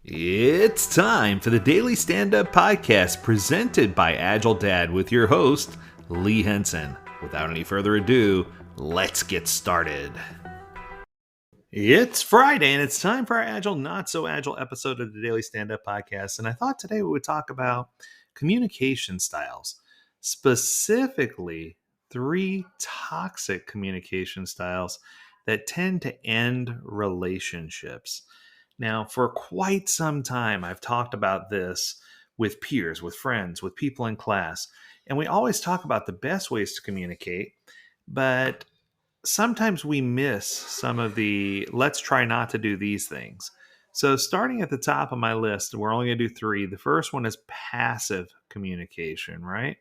It's time for the Daily Stand Up Podcast presented by Agile Dad with your host, Lee Henson. Without any further ado, let's get started. It's Friday and it's time for our Agile Not So Agile episode of the Daily Stand Up Podcast. And I thought today we would talk about communication styles, specifically three toxic communication styles that tend to end relationships. Now, for quite some time, I've talked about this with peers, with friends, with people in class, and we always talk about the best ways to communicate, but sometimes we miss some of the let's try not to do these things. So, starting at the top of my list, we're only going to do three. The first one is passive communication, right?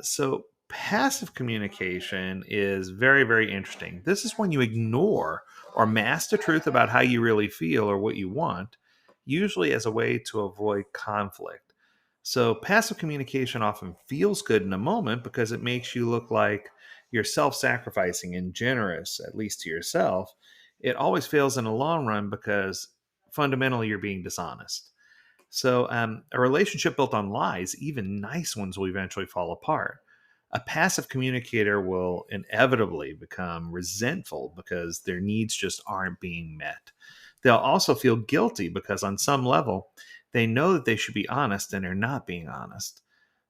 So passive communication is very, very interesting. This is when you ignore or mask the truth about how you really feel or what you want, usually as a way to avoid conflict. So passive communication often feels good in a moment because it makes you look like you're self-sacrificing and generous, at least to yourself. It always fails in the long run because fundamentally you're being dishonest. So, a relationship built on lies, even nice ones, will eventually fall apart. A passive communicator will inevitably become resentful because their needs just aren't being met. They'll also feel guilty because, on some level, they know that they should be honest and they're not being honest.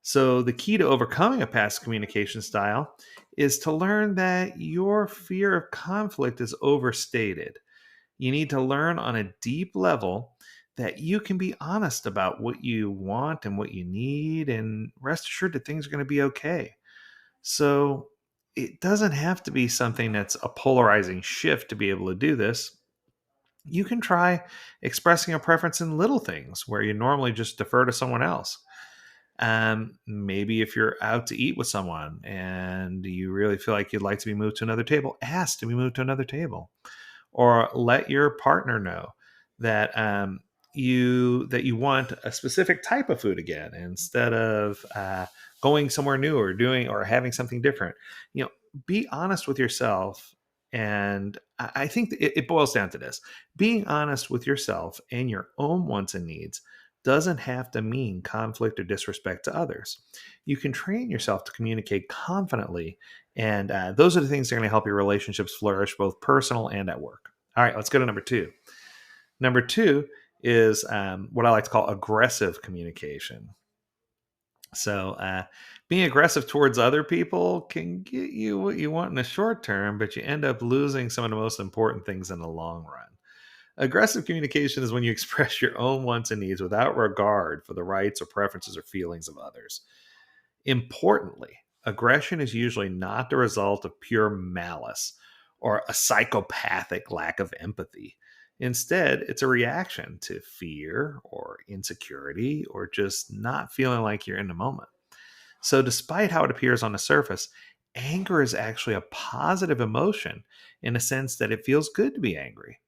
So, the key to overcoming a passive communication style is to learn that your fear of conflict is overstated. You need to learn on a deep level that you can be honest about what you want and what you need, and rest assured that things are going to be okay. So it doesn't have to be something that's a polarizing shift to be able to do this. You can try expressing a preference in little things where you normally just defer to someone else. Maybe if you're out to eat with someone and you really feel like you'd like to be moved to another table, ask to be moved to another table, or let your partner know that you want a specific type of food again instead of going somewhere new or doing or having something different. You know, be honest with yourself. And I think it boils down to this: being honest with yourself and your own wants and needs doesn't have to mean conflict or disrespect to others. You can train yourself to communicate confidently, and those are the things that are going to help your relationships flourish, both personal and at work. All right, let's go to number two. Number two is what I like to call aggressive communication. So, being aggressive towards other people can get you what you want in the short term, but you end up losing some of the most important things in the long run. Aggressive communication is when you express your own wants and needs without regard for the rights or preferences or feelings of others. Importantly, aggression is usually not the result of pure malice or a psychopathic lack of empathy. Instead, it's a reaction to fear or insecurity or just not feeling like you're in the moment. So, despite how it appears on the surface, anger is actually a positive emotion in the sense that it feels good to be angry.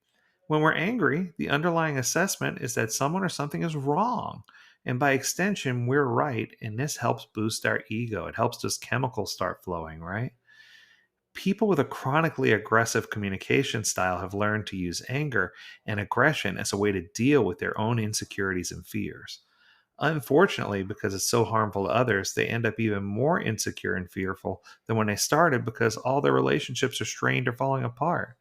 When we're angry, the underlying assessment is that someone or something is wrong. And by extension, we're right. And this helps boost our ego. It helps those chemicals start flowing, right? People with a chronically aggressive communication style have learned to use anger and aggression as a way to deal with their own insecurities and fears. Unfortunately, because it's so harmful to others, they end up even more insecure and fearful than when they started because all their relationships are strained or falling apart.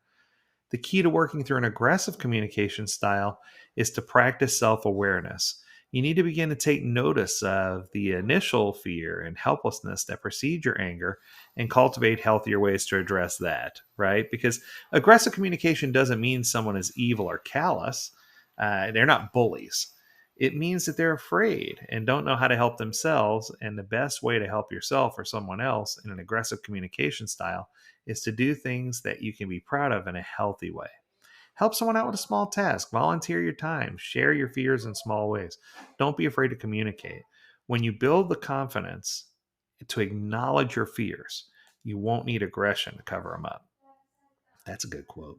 The key to working through an aggressive communication style is to practice self awareness. You need to begin to take notice of the initial fear and helplessness that precede your anger and cultivate healthier ways to address that, right? Because aggressive communication doesn't mean someone is evil or callous. They're not bullies. It means that they're afraid and don't know how to help themselves. And the best way to help yourself or someone else in an aggressive communication style is to do things that you can be proud of in a healthy way. Help someone out with a small task, volunteer your time, share your fears in small ways. Don't be afraid to communicate. When you build the confidence to acknowledge your fears, you won't need aggression to cover them up. That's a good quote.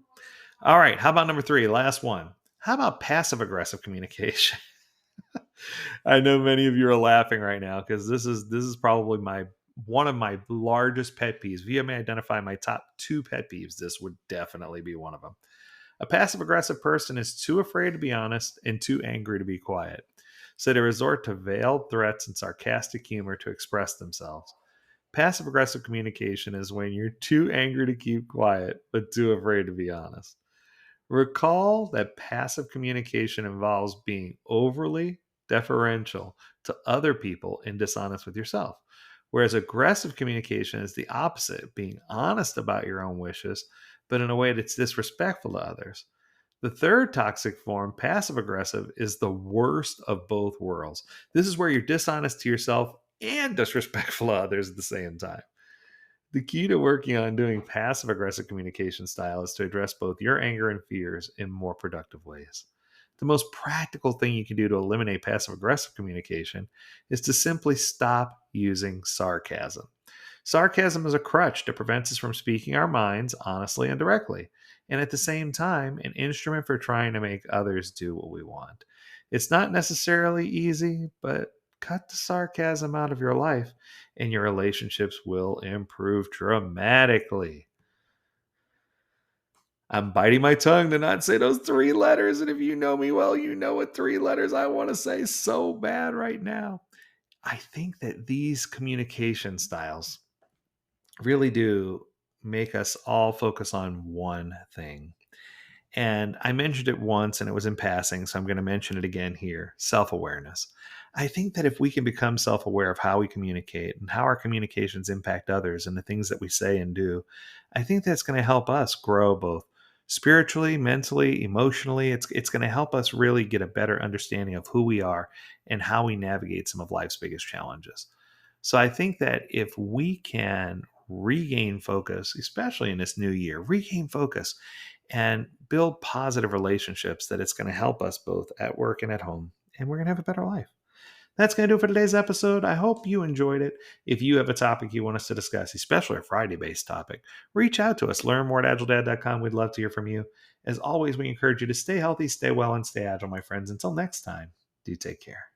All right, how about number three, last one? How about passive aggressive communication? I know many of you are laughing right now because this is probably my one of my largest pet peeves. If you may identify my top two pet peeves, this would definitely be one of them. A passive aggressive person is too afraid to be honest and too angry to be quiet. So they resort to veiled threats and sarcastic humor to express themselves. Passive aggressive communication is when you're too angry to keep quiet, but too afraid to be honest. Recall that passive communication involves being overly deferential to other people and dishonest with yourself. Whereas aggressive communication is the opposite, being honest about your own wishes, but in a way that's disrespectful to others. The third toxic form, passive aggressive, is the worst of both worlds. This is where you're dishonest to yourself and disrespectful to others at the same time. The key to working on doing passive aggressive communication style is to address both your anger and fears in more productive ways. The most practical thing you can do to eliminate passive aggressive communication is to simply stop using sarcasm. Sarcasm is a crutch that prevents us from speaking our minds honestly and directly, and at the same time, an instrument for trying to make others do what we want. It's not necessarily easy, but cut the sarcasm out of your life, and your relationships will improve dramatically. I'm biting my tongue to not say those three letters, and if you know me well, you know what three letters I want to say so bad right now. I think that these communication styles really do make us all focus on one thing. And I mentioned it once and it was in passing, so I'm going to mention it again here: self awareness. I think that if we can become self aware of how we communicate and how our communications impact others and the things that we say and do, I think that's going to help us grow both spiritually, mentally, emotionally. It's going to help us really get a better understanding of who we are and how we navigate some of life's biggest challenges. So I think that if we can regain focus, especially in this new year, regain focus and build positive relationships, that it's going to help us both at work and at home, and we're going to have a better life. That's going to do it for today's episode. I hope you enjoyed it. If you have a topic you want us to discuss, especially a Friday-based topic, reach out to us. Learn more at agiledad.com. We'd love to hear from you. As always, we encourage you to stay healthy, stay well, and stay agile, my friends. Until next time, do take care.